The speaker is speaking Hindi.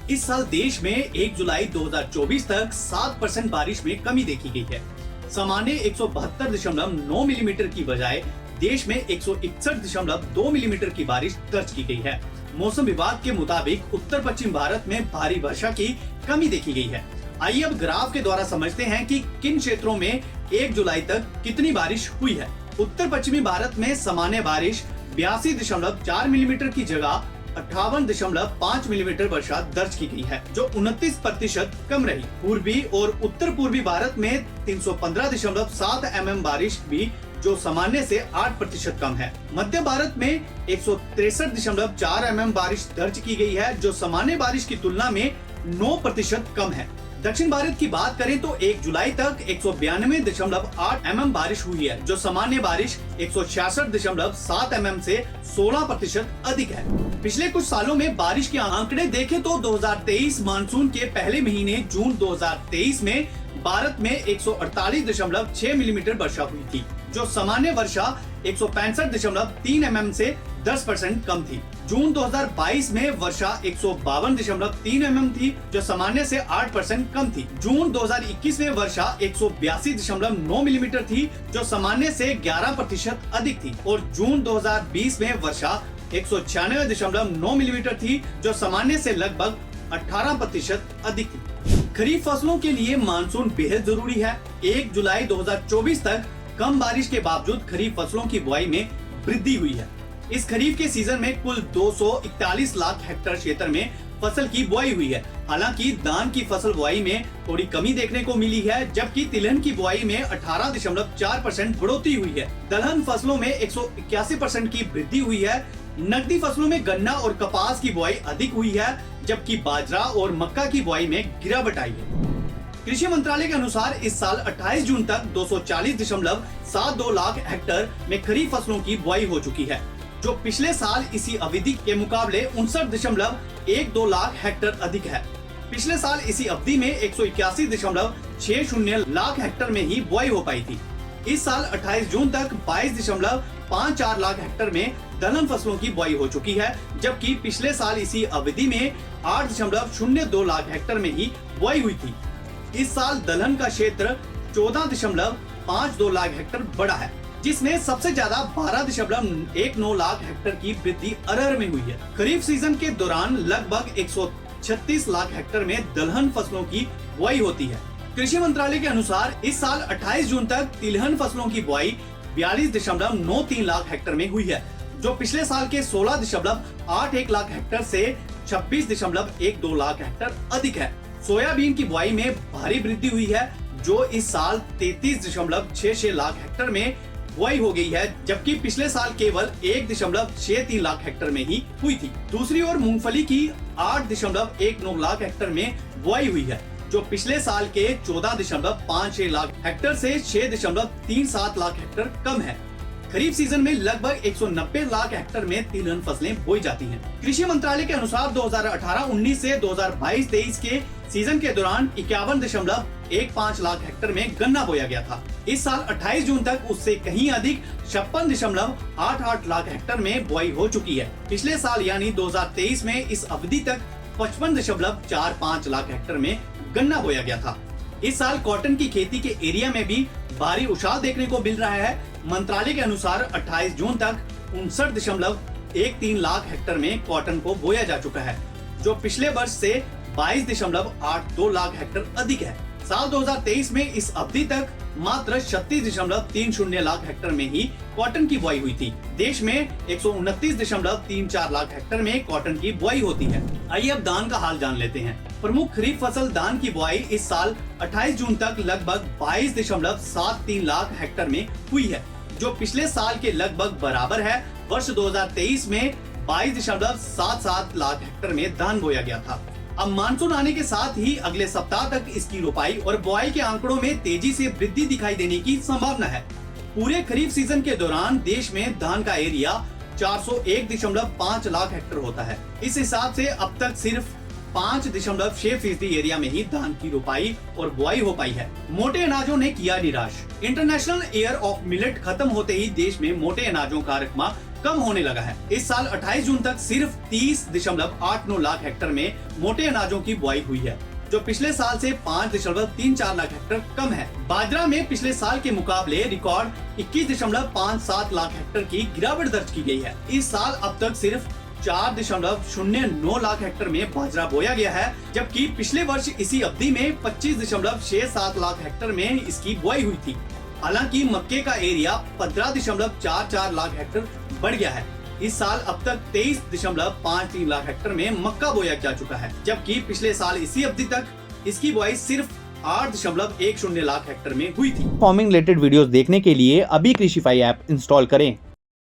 इस साल देश में 1 जुलाई 2024 तक 7% बारिश में कमी देखी गई है। सामान्य 172.9 मिलीमीटर की बजाय देश में 161.2 मिलीमीटर की बारिश दर्ज की गई है। मौसम विभाग के मुताबिक उत्तर पश्चिम भारत में भारी वर्षा की कमी देखी गई है। आइए अब ग्राफ के द्वारा समझते हैं कि किन क्षेत्रों में 1 जुलाई तक कितनी बारिश हुई है। उत्तर पश्चिमी भारत में सामान्य बारिश 82.4 मिलीमीटर की जगह 58.5 मिलीमीटर वर्षा दर्ज की गई है, जो 29% कम रही। पूर्वी और उत्तर पूर्वी भारत में 315.7 mm बारिश भी, जो सामान्य से 8% कम है। मध्य भारत में 163.4 mm बारिश दर्ज की गई है, जो सामान्य बारिश की तुलना में 9% कम है। दक्षिण भारत की बात करें तो 1 जुलाई तक 192.8 mm बारिश हुई है, जो सामान्य बारिश 166.7 mm से 16% अधिक है। पिछले कुछ सालों में बारिश के आंकड़े देखें तो 2023 मानसून के पहले महीने जून 2023 में भारत में 148.6 मिलीमीटर वर्षा हुई थी, जो सामान्य वर्षा 165.3 mm से 10% कम थी। जून 2022 में वर्षा 152.3 mm थी, जो सामान्य से 8% कम थी। जून 2021 में वर्षा 182.9 मिलीमीटर थी, जो सामान्य से 11% अधिक थी। और जून 2020 में वर्षा 196.9 मिलीमीटर थी, जो सामान्य से लगभग 18% अधिक थी। खरीफ फसलों के लिए मानसून बेहद जरूरी है। 1 जुलाई 2024 तक कम बारिश के बावजूद खरीफ फसलों की बुआई में वृद्धि हुई है। इस खरीफ के सीजन में कुल 241 लाख हेक्टेयर क्षेत्र में फसल की बुआई हुई है। हालांकि धान की फसल बुआई में थोड़ी कमी देखने को मिली है, जबकि तिलहन की बुआई में 18.4% बढ़ोतरी हुई है। दलहन फसलों में 181% की वृद्धि हुई है। नकदी फसलों में गन्ना और कपास की बुआई अधिक हुई है, जबकि बाजरा और मक्का की बुआई में गिरावट आई है। कृषि मंत्रालय के अनुसार इस साल 28 जून तक 240.72 लाख हेक्टेयर में खरीफ फसलों की बुआई हो चुकी है, जो पिछले साल इसी अवधि के मुकाबले 59.12 लाख हेक्टेयर अधिक है। पिछले साल इसी अवधि में 181.60 लाख हेक्टेयर में ही बुआई हो पाई थी। इस साल 28 जून तक 22.54 लाख हेक्टेयर में दलहन फसलों की बुआई हो चुकी है, जबकि पिछले साल इसी अवधि में 8.02 लाख हेक्टेयर में ही बुआई हुई थी। इस साल दलहन का क्षेत्र 14.52 लाख हेक्टेयर बढ़ा है, जिसमें सबसे ज्यादा 12.19 लाख हेक्टेयर की वृद्धि अरहर में हुई है। खरीफ सीजन के दौरान लगभग 136 लाख हेक्टेयर में दलहन फसलों की बुआई होती है। कृषि मंत्रालय के अनुसार इस साल 28 जून तक तिलहन फसलों की बुआई 42.93 लाख हेक्टेयर में हुई है, जो पिछले साल के 16.81 लाख हेक्टेयर से 26.12 लाख हेक्टेयर अधिक है। सोयाबीन की बुआई में भारी वृद्धि हुई है, जो इस साल 33.66 लाख हेक्टेयर में बुआई हो गई है, जबकि पिछले साल केवल 1.63 लाख हेक्टेयर में ही हुई थी। दूसरी ओर मूंगफली की 8.19 लाख हेक्टेयर में बुआई हुई है, जो पिछले साल के 14.56 लाख हेक्टेयर से 6.37 लाख हेक्टेयर कम है। खरीफ सीजन में लगभग 190 लाख हेक्टेयर में तिलहन फसलें बोई जाती हैं। कृषि मंत्रालय के अनुसार 2018-19 से 2022-23 के सीजन के दौरान 51.15 लाख हेक्टेयर में गन्ना बोया गया था। इस साल 28 जून तक उससे कहीं अधिक 56.88 लाख हेक्टेयर में बुआई हो चुकी है। पिछले साल यानी 2023 में इस अवधि तक 55.45 लाख हेक्टेयर में गन्ना बोया गया था। इस साल कॉटन की खेती के एरिया में भी भारी उछाल देखने को मिल रहा है। मंत्रालय के अनुसार 28 जून तक 59.13 लाख हेक्टेयर में कॉटन को बोया जा चुका है, जो पिछले वर्ष से 22.82 लाख हेक्टेयर अधिक है। साल 2023 में इस अवधि तक मात्र 36.30 लाख हेक्टेयर में ही कॉटन की बुआई हुई थी। देश में 129.34 लाख हेक्टेयर में कॉटन की बुआई होती है। आइए अब धान का हाल जान लेते हैं। प्रमुख खरीफ फसल धान की बुआई इस साल 28 जून तक लगभग 22.73 लाख हेक्टेयर में हुई है, जो पिछले साल के लगभग बराबर है। वर्ष 2023 में 22.77 लाख हेक्टेयर में धान बोया गया था। अब मानसून आने के साथ ही अगले सप्ताह तक इसकी रोपाई और बुआई के आंकड़ों में तेजी से वृद्धि दिखाई देने की संभावना है। पूरे खरीफ सीजन के दौरान देश में धान का एरिया 401.5 लाख हेक्टेयर होता है। इस हिसाब से अब तक सिर्फ 5.6% एरिया में ही धान की रोपाई और बुआई हो पाई है। मोटे अनाजों ने किया निराश। इंटरनेशनल ईयर ऑफ मिलेट खत्म होते ही देश में मोटे अनाजों का रकबा कम होने लगा है। इस साल 28 जून तक सिर्फ 30.89 लाख हेक्टर में मोटे अनाजों की बुआई हुई है, जो पिछले साल से 5.34 लाख हेक्टर कम है। बाजरा में पिछले साल के मुकाबले रिकॉर्ड 21.57 लाख हेक्टर की गिरावट दर्ज की गई है। इस साल अब तक सिर्फ 4.09 लाख हेक्टर में बाजरा बोया गया है, जबकि पिछले वर्ष इसी अवधि में 25.67 लाख हेक्टर में इसकी बुआई हुई थी। हालांकि मक्के का एरिया 15.44 लाख हेक्टर बढ़ गया है। इस साल अब तक 23.53 लाख हेक्टर में मक्का बोया जा चुका है, जबकि पिछले साल इसी अवधि तक इसकी बुआई सिर्फ 8.10 लाख हेक्टर में हुई थी। फार्मिंग रिलेटेड वीडियोस देखने के लिए अभी कृषिफाई ऐप इंस्टॉल करें।